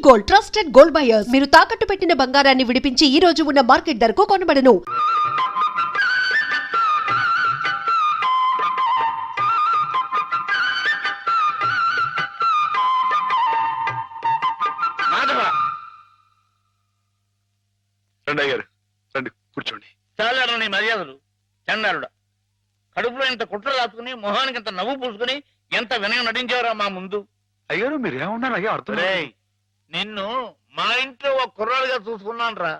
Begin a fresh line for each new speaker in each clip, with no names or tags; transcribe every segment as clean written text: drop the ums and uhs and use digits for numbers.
Gold, trusted gold buyers. మీరు తాకట్టు పెట్టిన బంగారాన్ని విడిపించి ఈ రోజు ఉన్న మార్కెట్ ధరకు కొనబడను.
రండి కూర్చోండి.
చాలారా నీ మర్యాదలు. చండాలుడా, కడుపులో ఇంత కుట్ర రాసుకుని మొహానికి ఇంత నవ్వు పూసుకుని ఎంత వినయం నటించారా మా ముందు.
అయ్యారు మీరేమన్నారు అయ్యా అర్థం
రేయ్, నిన్ను మా ఇంట్లో ఒక కుర్రాడుగా చూసుకున్నాను రా.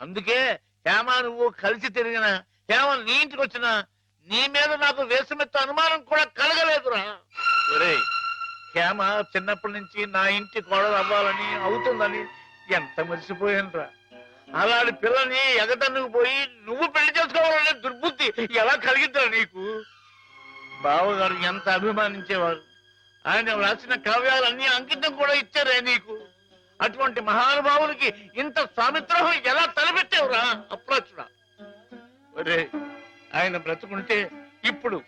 అందుకే హేమ నువ్వు కలిసి తిరిగిన హేమ నీ ఇంటికి వచ్చినా నీ మీద నాకు వేసమెత్త అనుమానం కూడా కలగలేదురా. ఒరేయ్, హేమ చిన్నప్పటి నుంచి నా ఇంటి కోడలు అవ్వాలని అవుతుందని ఎంత మర్చిపోయాను రా. అలాంటి పిల్లని ఎగతన్నుకు పోయి నువ్వు పెళ్లి చేసుకోవాలనే దుర్బుద్ధి ఎలా కలిగిద్దా నీకు? బావగారు ఎంత అభిమానించేవారు. ఆయన రాసిన కావ్యాలన్నీ అంకితం కూడా ఇచ్చారే నీకు. అటువంటి మహానుభావునికి ఇంత సామిత్రహం ఎలా తలపెట్టావురా అప్రాచుడా? ఒరే, ఆయన బ్రతుకుంటే ఇప్పుడు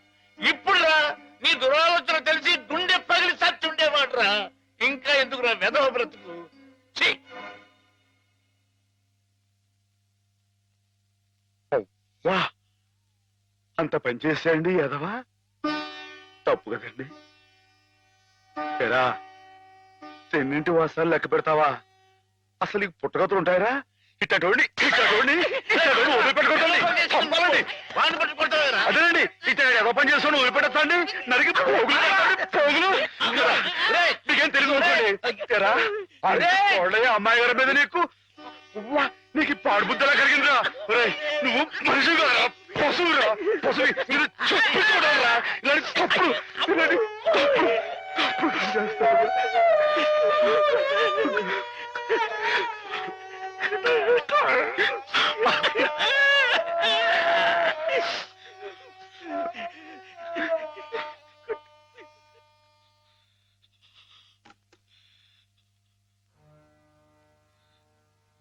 రా నీ దురాలోచన తెలిసి గుండె పగిలి సచ్చుండేవాడు రా. ఇంకా ఎందుకురా వెధవ బ్రతుకు? ఛీ!
వా, అంత పని చేసేయండి ఎదవా, తప్పు కదండి. ఎరా, తెన్నింటి వాసాలు లెక్క పెడతావా? అసలు నీకు పుట్టగతులు ఉంటాయరా? ఇట్టండి అదేనండి, ఇట్ట ఎవ పని చేస్తాను వదిలిపెట్టండి, నరికి పోగులు నీకేం తెలుగు అమ్మాయి గారి మీద నీకు నీకు పాడుబుద్ధలా కలిగిందిరా. నువ్వు మనిషి కారా, పశువురా, పశువు. మీరు చెప్పుకోవడారా ఇలాంటి తప్పుడు చేస్తారు.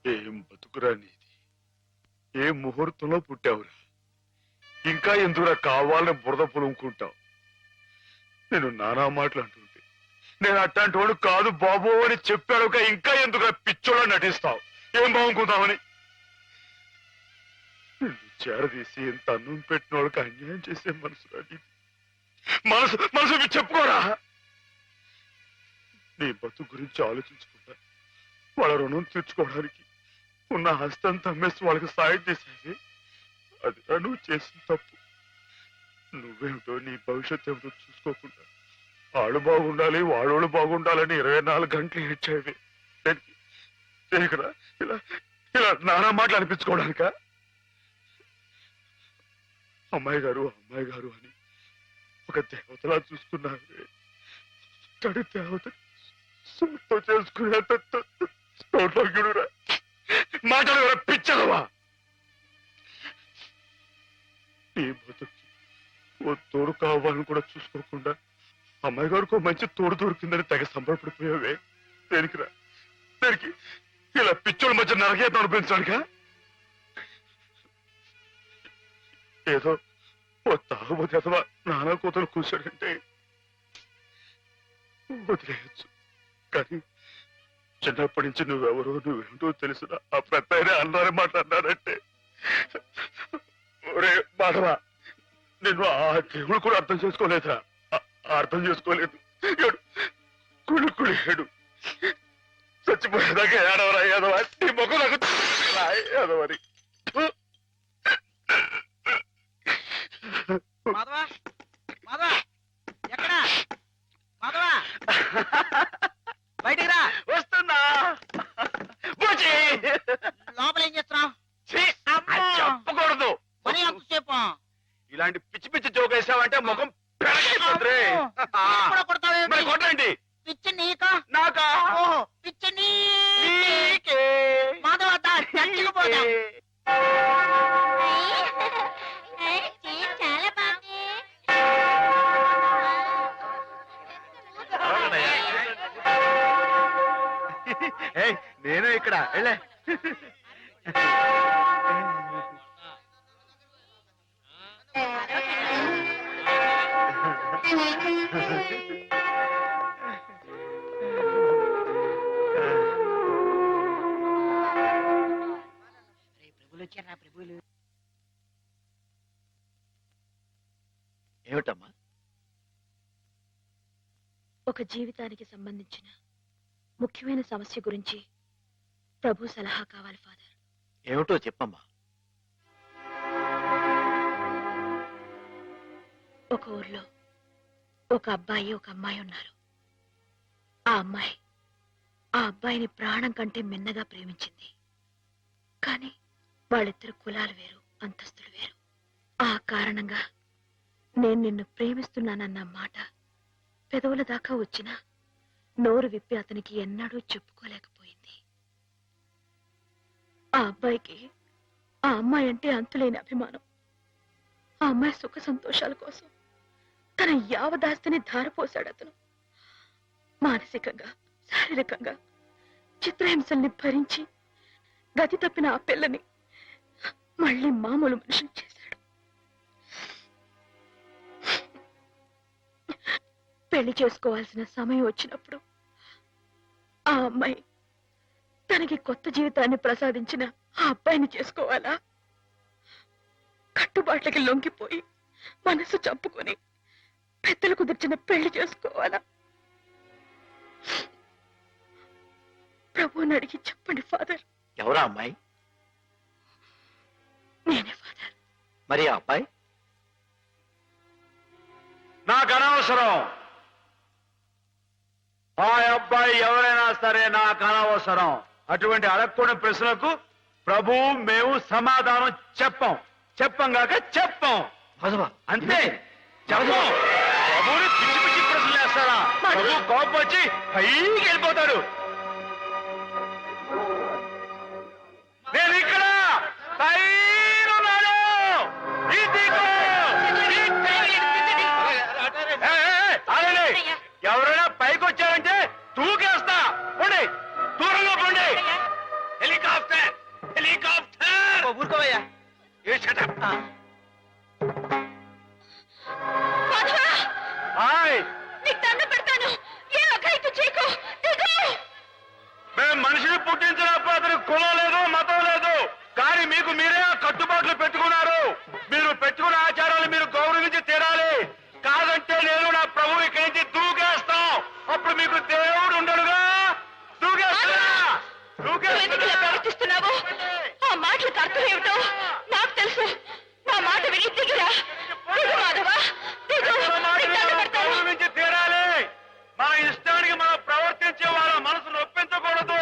ఏం బతుకురా నీది, ఏ ముహూర్తంలో పుట్టావురా? ఇంకా ఎందుకురా కావాలని బురద పులుముకుంటావు? నేను నానా మాటలు అంటుంటే నేను అట్లాంటి వాడు కాదు బాబు అని చెప్పాడు. ఇంకా ఎందుకురా పిచ్చోళ్ళ నటిస్తావు? ఏం బాగుంకుందామని నిన్ను చేరదీసి ఎంత అన్నం పెట్టిన వాళ్ళకి అన్యాయం చేసే మనసురా నీది. మనసు చెప్పుకోరా. నీ బతుకు గురించి ఆలోచించుకుంటా వాళ్ళ రుణం తీర్చుకోవడానికి ఉన్న హస్తంతా అమ్మేసి వాళ్ళకి సాయం చేసేది. అది నువ్వు చేసిన తప్పు. నువ్వేమిటో నీ భవిష్యత్తు ఏమిటో చూసుకోకుండా వాడు బాగుండాలి వాడోళ్ళు బాగుండాలని 24 గంటలు ఏడ్చేవి. ఇలా నానా మాటలు అనిపించుకోవడానిక? అమ్మాయి గారు అని ఒక దేవతలా చూసుకున్నారు. తడి దేవత సొంతం చేసుకునేంత గిడురా మాటలు పిచ్చలవా? నీ బతుకి ఓ తోడు కావాలని కూడా చూసుకోకుండా అమ్మాయి గారికి మంచి తోడు దొరికిందని తెగ సంబరపడిపోయావే. దేనికిరా? దేనికి? ఇలా పిచ్చోళ్ళ మధ్య నరకేతం అనిపించానుగా? ఏదో ఓ తాగుబోతే అథవా నానా కూతురు కూర్చోడంటే వదిలేయచ్చు, కానీ చిన్నప్పటి నుంచి నువ్వెవరో నువ్వేంటో తెలిసిన ఆ పెద్ద అన్నారే మాట్లాడినారంటే ఒరే మాధవా, నేను ఆ దేవుడు కూడా అర్థం చేసుకోలేదురా. అర్థం చేసుకోలేదు. కుళ్ళు చచ్చిపోయేదాకా ఏడవరా ఏదవా? నీ ముఖం నాకు ఏదవని.
బయటికి రా. వస్తున్నా.
లోపల ఏం చేస్తున్నావు?
చెప్పకూడదు.
మరి అంతసేపు
ఇలాంటి పిచ్చి పిచ్చి జోక్ వేసావంటే ముఖం కొట్టండి.
పిచ్చి నీకా
నాకా?
ఓహో, పిచ్చి నీకే. మాధవ చచ్చిపోతా. చాలా బాగుంది.
నేను ఇక్కడ వెళ్ళే.
వచ్చారా ప్రభువులు.
ఏమిటమ్మా?
ఒక జీవితానికి సంబంధించిన ముఖ్యమైన సమస్య గురించి ప్రభు సలహా కావాలి ఫాదర్.
ఏమిటో చెప్పమ్మా.
ఒక ఊర్లో ఒక అబ్బాయి ఒక అమ్మాయి ఉన్నారు. ఆ అమ్మాయి ఆ అబ్బాయిని ప్రాణం కంటే మిన్నగా ప్రేమించింది. కానీ వాళ్ళిద్దరు కులాలు వేరు, అంతస్తులు వేరు. ఆ కారణంగా నేను నిన్ను ప్రేమిస్తున్నానన్న మాట పెదవుల దాకా వచ్చినా నోరు విప్పి అతనికి ఎన్నడూ చెప్పుకోలేకపోయింది. ఆ అబ్బాయికి ఆ అమ్మాయి అంటే అంతులేని అభిమానం. ఆ అమ్మాయి సుఖ సంతోషాల కోసం తన యావదాస్తిని ధారపోశాడు అతను. మానసికంగా శారీరకంగా చిత్రహింసల్ని భరించి గతి తప్పిన ఆ పిల్లని మళ్ళీ మామూలు మనిషిని చేశాడు. పెళ్లి చేసుకోవాల్సిన సమయం వచ్చినప్పుడు ఆ అమ్మాయి తనకి కొత్త జీవితాన్ని ప్రసాదించిన ఆ అబ్బాయిని చేసుకోవాలా, కట్టుబాట్లకి లొంగిపోయి మనసు చంపుకొని పెద్దలు కుదిర్చిన పెళ్లి చేసుకోవాలా? ప్రభువుని అడిగి చెప్పండి ఫాదర్.
ఎవరా అమ్మాయి?
నేనే ఫాదర్.
మరి ఆ అబ్బాయి?
నాకు అనవసరం. ఆ అబ్బాయి ఎవరైనా సరే నాకు అనవసరం. అటువంటి అడగకూడని ప్రశ్నలకు ప్రభు మేము సమాధానం చెప్పంగాక చెప్పం. అంతే, చెప్పం. ప్రభువుని పిచ్చి పిచ్చి ప్రశ్నలు వేస్తారా? ప్రభు కోపం వచ్చి పైకి వెళ్ళిపోతాడు. నేను ఇక్కడ పైనున్నాను. ఎవరైనా పైకి వచ్చారంటే తూకేస్తా. పోండి, దూరంగా పోండి. Helicopter helicopter.
ఊరుకోవయ్యా.
హాయ్, మేము మనిషిని పుట్టించినప్పుడు అతనికి కులం లేదు, మతం లేదు. కానీ మీకు మీరే ఆ కట్టుబాట్లు పెట్టుకున్నారు. మీరు పెట్టుకున్న ఆచారాలు మీరు గౌరవించి తీరాలి. కాదంటే నేను నా ప్రభు ఇక్కడి నుంచి దూకేస్తాం. అప్పుడు మీకు దేవుడు ఉండడుగా.
ప్రవర్తిస్తున్నావు? ఆ మాటలకు అర్థం ఏమిటో నాకు తెలుసు. నా మాట విని దిగిరా. మాధవా,
గౌరవించి తీరాలి. మన ఇష్టానికి మనం ప్రవర్తించే వాళ్ళ మనసు నొప్పించకూడదు.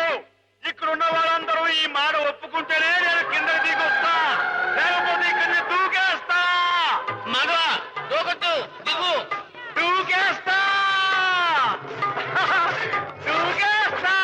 ఇక్కడున్న వాళ్ళందరూ ఈ మాట ఒప్పుకుంటేనే నేను కింద దిగొస్తా, లేకపోతే ఇక్కడిని దూకేస్తా.
మగ దూకొద్దు, దిగు.
దూకేస్తా దూకేస్తా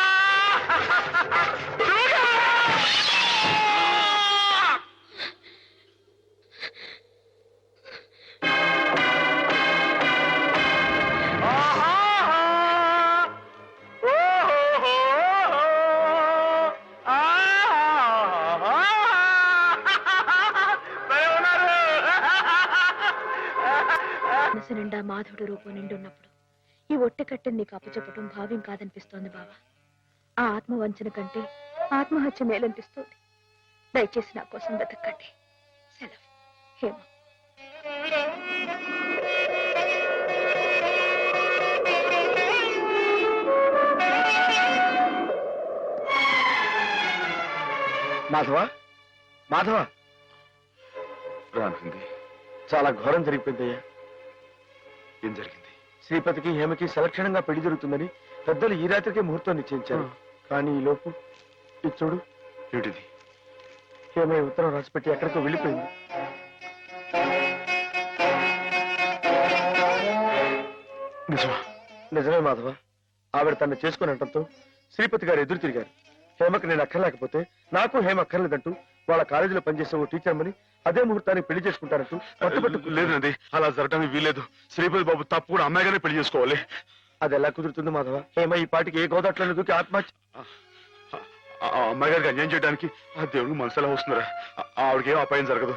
మనసు నిండా మాధవుడు రూపం నిండి ఉన్నప్పుడు ఈ ఒట్టె కట్టెని నీకు అప్పచెప్పటం భావ్యం కాదనిపిస్తోంది బావా. ఆ ఆత్మవంచన కంటే ఆత్మహత్య మేలనిపిస్తోంది. దయచేసి నా కోసం వెతక్కండి. సెలవు. హేమ.
మాధవ, మాధవ,
రానుంది.
చాలా ఘోరం జరిగిపోయిందయ్యా.
ఏం జరిగింది?
శ్రీపతికి హేమకి సలక్షణంగా పెళ్లి జరుగుతుందని పెద్దలు ఈ రాత్రికే ముహూర్తం నిశ్చయించారు. కానీ ఈ లోపు ఇది చూడు.
ఏమిటిది?
హేమ ఈ ఉత్తరం రాసిపెట్టి ఎక్కడికో వెళ్ళిపోయింది.
నిజమా?
నిజమే మాధవ. ఆవిడ తను చేసుకుని అనటంతో శ్రీపతి గారు ఎదురు తిరిగారు. హేమకి నేను అక్కర్లేకపోతే నాకు హేమ అక్కర్లేదంటూ వాళ్ళ కాలేజీలో పనిచేసే ఓ టీచర్మని అదే ముహూర్తాన్ని పెళ్లి చేసుకుంటారంటూ పట్టుబట్టు.
లేదండి, అలా జరగడానికి వీలేదు. శ్రీపతి బాబు తప్పు కూడా అమ్మాయిగానే పెళ్లి చేసుకోవాలి.
అది ఎలా కుదురుతుంది మాధవ? హేమ ఈ పాటికి ఏ గోదాట్లను దూకి ఆత్మహత్య.
ఆ అమ్మాయి గారికి అన్యాయం చేయడానికి ఆ దేవుడికి మనసు ఎలా వస్తున్నారా? ఆవిడకేం అపాయం జరగదు.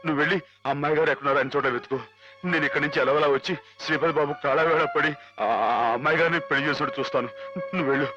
నువ్వు వెళ్ళి ఆ అమ్మాయి గారు ఎక్కడున్నారో అని చోట వెతుకు. నేను ఇక్కడి నుంచి ఎలవలా వచ్చి శ్రీపతి బాబు కాళవేళ పడి ఆ అమ్మాయి గారిని పెళ్లి చేసుకుంటూ చూస్తాను. నువ్వు వెళ్ళు.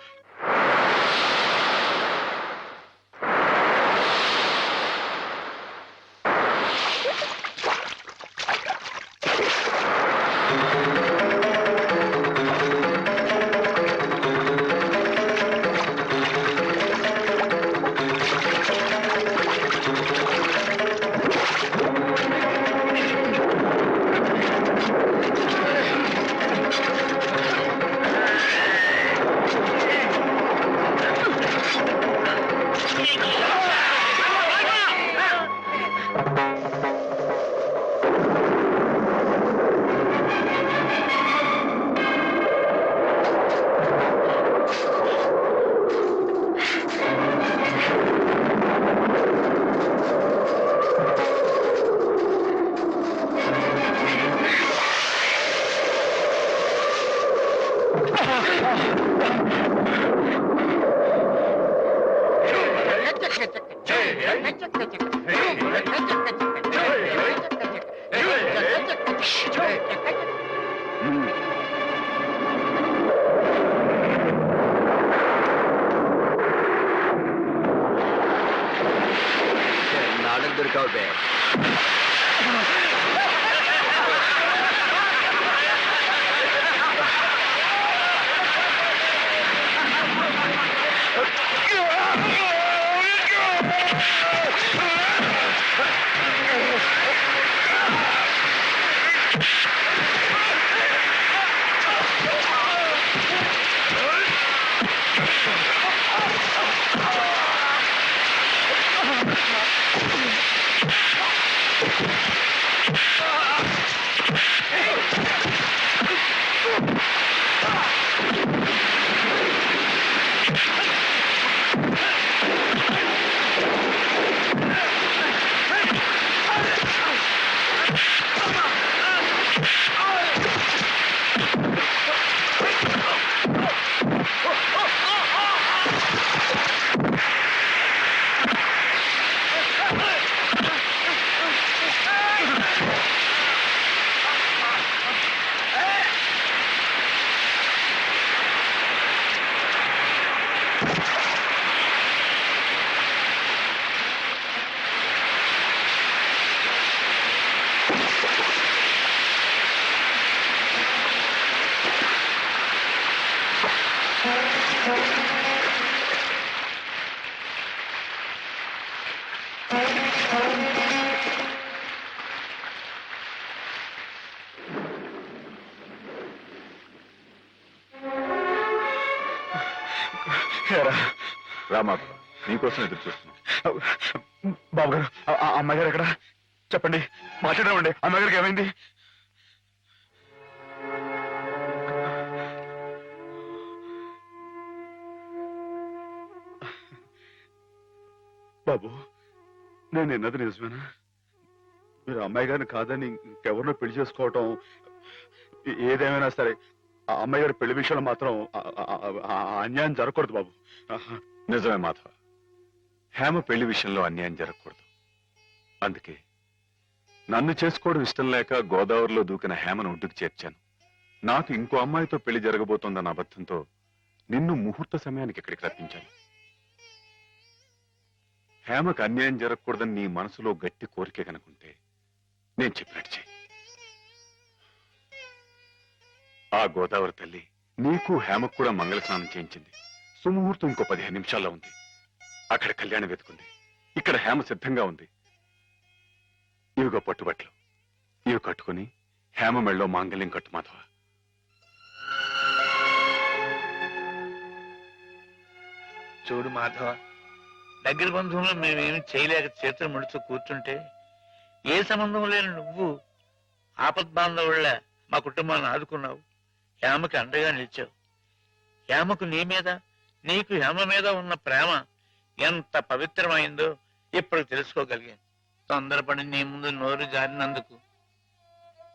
నాలుగు దొరికావు బే.
రామాకు నీకోసం ఎదురు చూస్తున్నాం. బాబు గారు, అమ్మాయి గారు ఎక్కడ? చెప్పండి, మాట్లాడమండి. అమ్మాయి గారికి ఏమైంది? బాబు, నేను విన్నది నిజమేనా? మీరు అమ్మాయి గారిని కాదని ఇంకెవరినో పెళ్లి చేసుకోవటం, ఏదేమైనా సరే ఆ అమ్మాయి గారి పెళ్లి విషయంలో మాత్రం అన్యాయం జరగకూడదు బాబు.
నిజమే మాధవ, హేమ పెళ్లి విషయంలో అన్యాయం జరగకూడదు. అందుకే నన్ను చేసుకోవడం ఇష్టం లేక గోదావరిలో దూకిన హేమను ఒడ్డుకు చేర్చాను. నాకు ఇంకో అమ్మాయితో పెళ్లి జరగబోతోందన్న అబద్ధంతో నిన్ను ముహూర్త సమయానికి ఇక్కడికి రప్పించాను. హేమకు అన్యాయం జరగకూడదని నీ మనసులో గట్టి కోరిక కనుకుంటే నేను చెప్పినట్టు చెయ్యి. ఆ గోదావరి తల్లి నీకు హేమకు కూడా మంగళ స్నానం చేయించింది. సుముహూర్తం ఇంకో 15 నిమిషాల్లో ఉంది. అక్కడ కళ్యాణం వెతుకుంది. ఇక్కడ హేమ సిద్ధంగా ఉంది. ఇవిగో పట్టుబట్లు, ఇవి కట్టుకుని హేమ మెళ్ళలో మాంగళ్యం కట్టు మాధవ.
చూడు మాధవ, దగ్గర బంధువులు మేమేమి చేయలేక చేతులు ముడుచు కూర్చుంటే ఏ సంబంధం లేని నువ్వు ఆపద్బాంధవుళ్ళ మా కుటుంబాన్ని ఆదుకున్నావు. హేమకి అండగా నిలిచావు. హేమకు నీ మీద, నీకు హేమ మీద ఉన్న ప్రేమ ఎంత పవిత్రమైందో ఇప్పుడు తెలుసుకోగలిగాను. తొందరపడి నీ ముందు నోరు జారినందుకు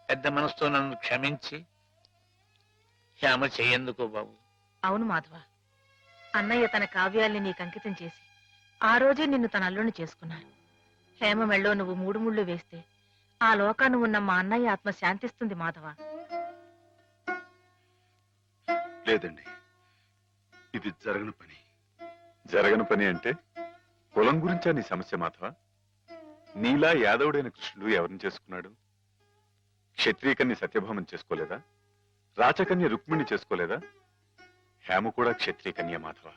పెద్ద మనసుతో నన్ను క్షమించి హేమ చెయ్యేందుకో బాబు.
అవును మాధవ, అన్నయ్య తన కావ్యాల్ని నీకు అంకితం చేసి ఆ రోజే నిన్ను తన అల్లుని చేసుకున్నాను. హేమ మెళ్ళో నువ్వు 3 ముళ్ళు వేస్తే ఆ లోకాను ఉన్న మా అన్నయ్య ఆత్మ శాంతిస్తుంది మాధవ.
లేదండి, ఇది జరగని పని.
జరగని పని అంటే కులం గురించా నీ సమస్య మాధవ? నీలా యాదవుడైన కృష్ణుడు ఎవరిని చేసుకున్నాడు? క్షత్రియకన్య సత్యభామం చేసుకోలేదా? రాచకన్య రుక్మిణి చేసుకోలేదా? హేమ కూడా క్షత్రియకన్య మాధవ.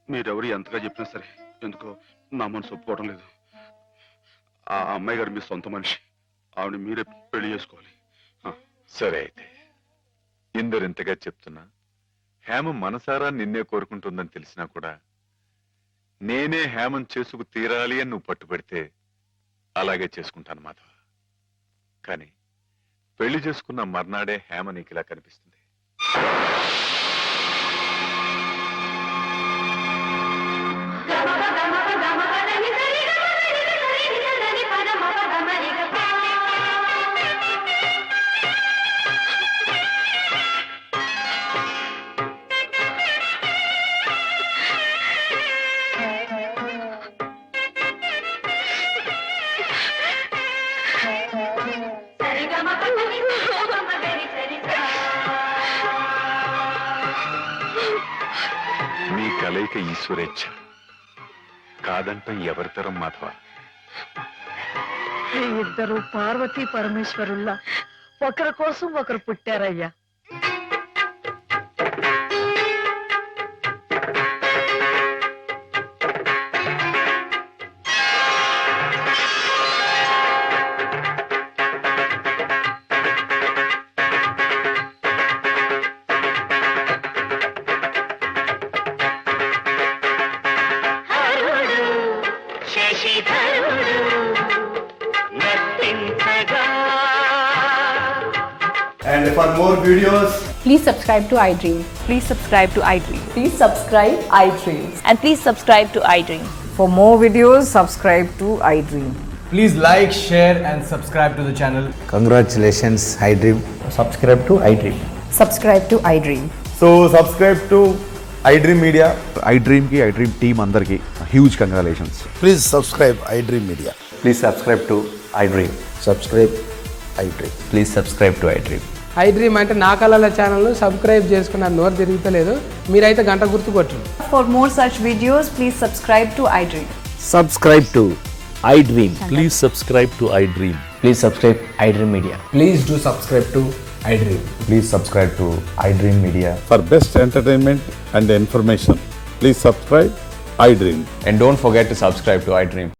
మీరెవరు ఎంతగా చెప్పినా సరే ఎందుకో నా మనసు ఒప్పుకోవడం లేదు. ఆ అమ్మాయి గారు మీ సొంత మనిషి, ఆవిడ మీరే పెళ్లి చేసుకోవాలి.
సరే అయితే, ఇందరింతగా చెప్తున్నా హేమ మనసారా నిన్నే కోరుకుంటుందని తెలిసినా కూడా నేనే హేమం చేసుకు తీరాలి అని నువ్వు పట్టుబడితే అలాగే చేసుకుంటాను మాధవ. కానీ పెళ్లి చేసుకున్న మర్నాడే హేమ నీకు ఇలా కనిపిస్తుంది. మీ కలయిక ఈశ్వరేచ్ఛ. కాదంటం ఎవరితరం మాధవ.
ఇద్దరు పార్వతీ పరమేశ్వరుల్లా ఒకరి కోసం ఒకరు పుట్టారయ్యా.
And for more videos,
Please subscribe to iDream.
Please subscribe to iDream.
Please subscribe iDream.
And please subscribe to iDream.
For more videos, subscribe to iDream.
please like, share, and subscribe to the channel.
Congratulations, iDream. Subscribe to iDream.
Subscribe to iDream.
So subscribe to iDream Media.
iDream ki iDream team andarki huge congratulations.
Please subscribe iDream Media.
Please subscribe to iDream. Subscribe iDream. Please subscribe to iDream.
iDream అంటే నా కళల channel subscribe చేసుకున్న నోరు తిరుగుతలేదు. మీరైతే గంట గుర్తు కొట్టండి. For more such videos, please subscribe to iDream.
Subscribe to iDream. Please subscribe to iDream. Please subscribe iDream Media.
Please do subscribe to iDream.
Please subscribe to iDream Media.
For best entertainment and information, please subscribe iDream.
And don't forget to subscribe to iDream.